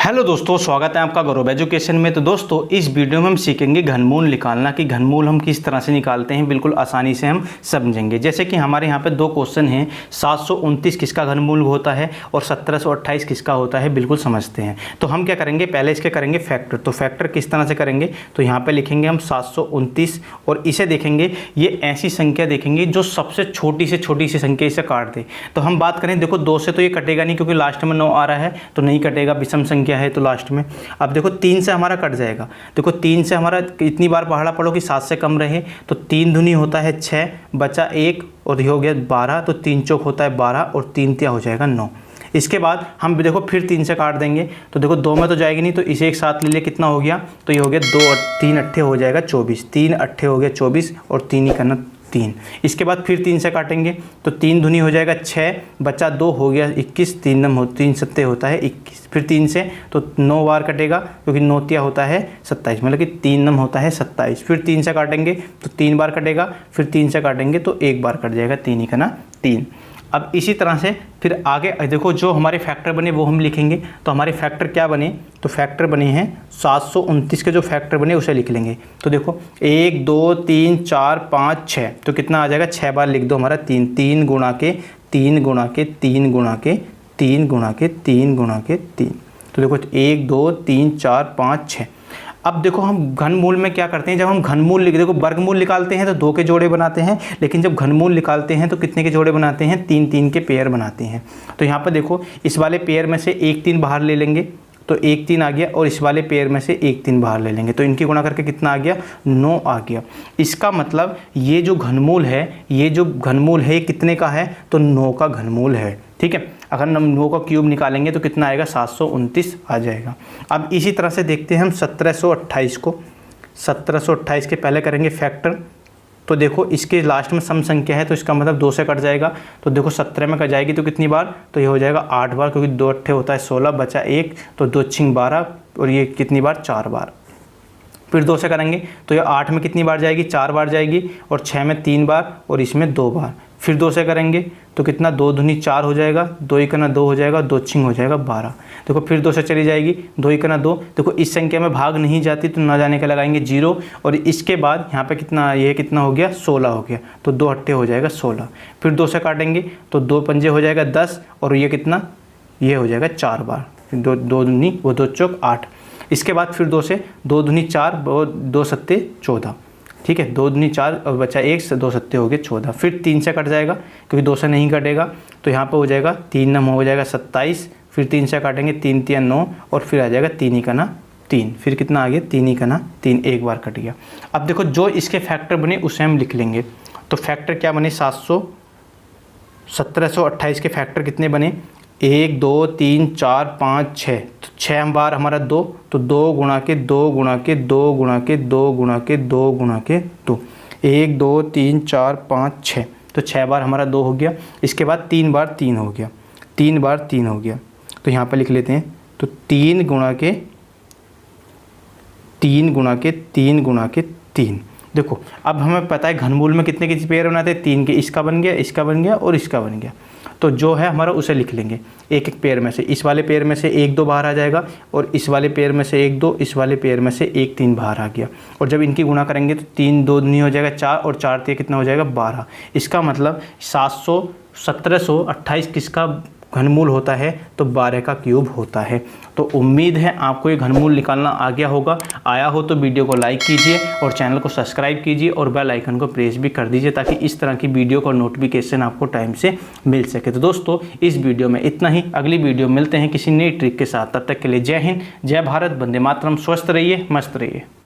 Hello दोस्तों, स्वागत है आपका गौरव एजुकेशन में। तो दोस्तों इस वीडियो में हम सीखेंगे घनमूल निकालना कि घनमूल हम किस तरह से निकालते हैं, बिल्कुल आसानी से हम समझेंगे। जैसे कि हमारे यहाँ पे दो क्वेश्चन हैं, 729 किसका घनमूल होता है और 1728 किसका होता है, बिल्कुल समझते हैं। तो हम क्या करेंगे, पहले इसके करेंगे फैक्टर। तो फैक्टर किस तरह से करेंगे, तो यहाँ पर लिखेंगे हम 729 और इसे देखेंगे, ये ऐसी संख्या देखेंगे जो सबसे छोटी से छोटी सी संख्या इसे काट दे। तो हम बात करें, देखो 2 से तो ये कटेगा नहीं क्योंकि लास्ट में 9 आ रहा है, तो नहीं कटेगा, विषम संख्या है तो लास्ट में। अब देखो 3 से हमारा कट जाएगा। देखो 3 से हमारा इतनी बार पहाड़ा पढ़ो कि 7 से कम रहे, तो 3 दूनी होता है 6, बचा 1 और ये हो गया 12, तो 3 चौक होता है 12 और 3 तिया हो जाएगा 9। इसके बाद हम देखो फिर 3 से काट देंगे, तो देखो 2 में तो जाएगी नहीं, तो इसे एक साथ ले लिया, कितना हो गया, तो ये हो गया 2 और 3 अट्ठे हो जाएगा 24, 3 अट्ठे हो गया 24 और 3 ही करना 3। इसके बाद फिर 3 से काटेंगे, तो 3 दूनी हो जाएगा 6, बचा 2 हो गया 21, 3 सत्ते होता है 21। फिर 3 से तो 9 बार कटेगा क्योंकि 9 तिया होता है 27, मतलब कि 3 नम होता है 27। फिर 3 से काटेंगे तो 3 बार कटेगा, फिर 3 से काटेंगे तो 1 बार कट जाएगा, 3 ही का ना 3। अब इसी तरह से फिर आगे देखो जो हमारे फैक्टर बने वो हम लिखेंगे। तो हमारे फैक्टर क्या बने, तो फैक्टर बने हैं 729 के जो फैक्टर बने उसे लिख लेंगे। तो देखो 1 2 3 4 5 6, तो कितना आ जाएगा, 6 बार लिख दो हमारा 3, 3 गुणा के 3 गुणा के 3 गुणा के 3 गुणा के 3 गुणा के 3। तो देखो 1 2 3 4 5 6। अब देखो हम घनमूल में क्या करते हैं, जब हम घनमूल देखो वर्गमूल निकालते हैं तो 2 के जोड़े बनाते हैं, लेकिन जब घनमूल निकालते हैं तो कितने के जोड़े बनाते हैं, 3 के पेयर बनाते हैं। तो यहाँ पर देखो इस वाले पेयर में से 1 3 बाहर ले लेंगे, तो 1 3 आ गया, और इस वाले पेयर में से 1 3 बाहर ले लेंगे, तो इनकी गुणा करके कितना आ गया, 9 आ गया। इसका मतलब ये जो घनमूल है, ये कितने का है, तो 9 का घनमूल है। ठीक है, अगर हम 9 का क्यूब निकालेंगे तो कितना आएगा, 729 आ जाएगा। अब इसी तरह से देखते हैं हम 1728 को। 1728 के पहले करेंगे फैक्टर। तो देखो इसके लास्ट में सम संख्या है, तो इसका मतलब 2 से कट जाएगा, तो देखो 17 में कट जाएगी तो कितनी बार, तो ये हो जाएगा 8 बार, क्योंकि 2 अट्ठे होता है 16, बचा 1, तो 2 छिंग 12, और ये कितनी बार, 4 बार। फिर 2 से करेंगे तो ये 8 में कितनी बार जाएगी, 4 बार जाएगी, और 6 में 3 बार, और इसमें 2 बार। फिर 2 से करेंगे तो कितना, 2 दूनी 4 हो जाएगा, 2 1 2 हो जाएगा, 2 छिंग हो जाएगा 12। देखो फिर 2 से चली जाएगी, 2 1 2। देखो इस संख्या में भाग नहीं जाती तो ना जाने का लगाएंगे 0, और इसके बाद यहाँ पे कितना, ये कितना हो गया, 16 हो गया, तो 2 अट्ठे हो जाएगा 16। फिर 2 से काटेंगे तो 2 पंजे हो जाएगा 10, और ये कितना, ये हो जाएगा 4 बार। फिर 2 दूनी वो 2 चौक 8। इसके बाद फिर 2 से 2 दूनी 4, 2 सत्ते 14। ठीक है, 2 दूनी 4 और बचा 1 से 2 सत्ते हो गए 14। फिर 3 से कट जाएगा क्योंकि 2 से नहीं कटेगा, तो यहाँ पे हो जाएगा 3 नम हो जाएगा 27। फिर 3 से काटेंगे, 3 तिया 9, और फिर आ जाएगा 3 ही का ना 3। फिर कितना आ गया, 3 ही का ना 3, 1 बार कट गया। अब देखो जो इसके फैक्टर बने उसे हम लिख लेंगे। तो फैक्टर क्या बने, 1728 के फैक्टर कितने बने, 1 2 3 4 5 6। तो 6 बार हमारा 2, तो 2 गुणा के 2 गुणा के 2 गुणा के 2 गुणा के 2 गुणा के 2, 1 2 3 4 5 6। तो 6 बार हमारा 2 हो गया। इसके बाद 3 बार 3 हो गया, 3 बार 3 हो गया, तो यहाँ पर लिख लेते हैं। तो 3 गुणा के 3 गुणा के 3 गुणा के 3। देखो अब हमें पता है घनमूल में कितने के पेयर बनाते हैं, 3 के। इसका बन गया, इसका बन गया और इसका बन गया। तो जो है हमारा उसे लिख लेंगे एक एक पेयर में से। इस वाले पेयर में से 1 2 बाहर आ जाएगा, और इस वाले पेयर में से 1 2, इस वाले पेयर में से 1 3 बाहर आ गया। और जब इनकी गुणा करेंगे तो 3 2 नहीं हो जाएगा 4, और 4 3 कितना हो जाएगा, 12। इसका मतलब 1728 किसका घनमूल होता है, तो 12 का क्यूब होता है। तो उम्मीद है आपको ये घनमूल निकालना आ गया होगा। आया हो तो वीडियो को लाइक कीजिए और चैनल को सब्सक्राइब कीजिए, और बेल आइकन को प्रेस भी कर दीजिए ताकि इस तरह की वीडियो का नोटिफिकेशन आपको टाइम से मिल सके। तो दोस्तों इस वीडियो में इतना ही, अगली वीडियो मिलते हैं किसी नई ट्रिक के साथ। तब तक के लिए जय हिंद, जय भारत, वंदे मातरम। स्वस्थ रहिए, मस्त रहिए।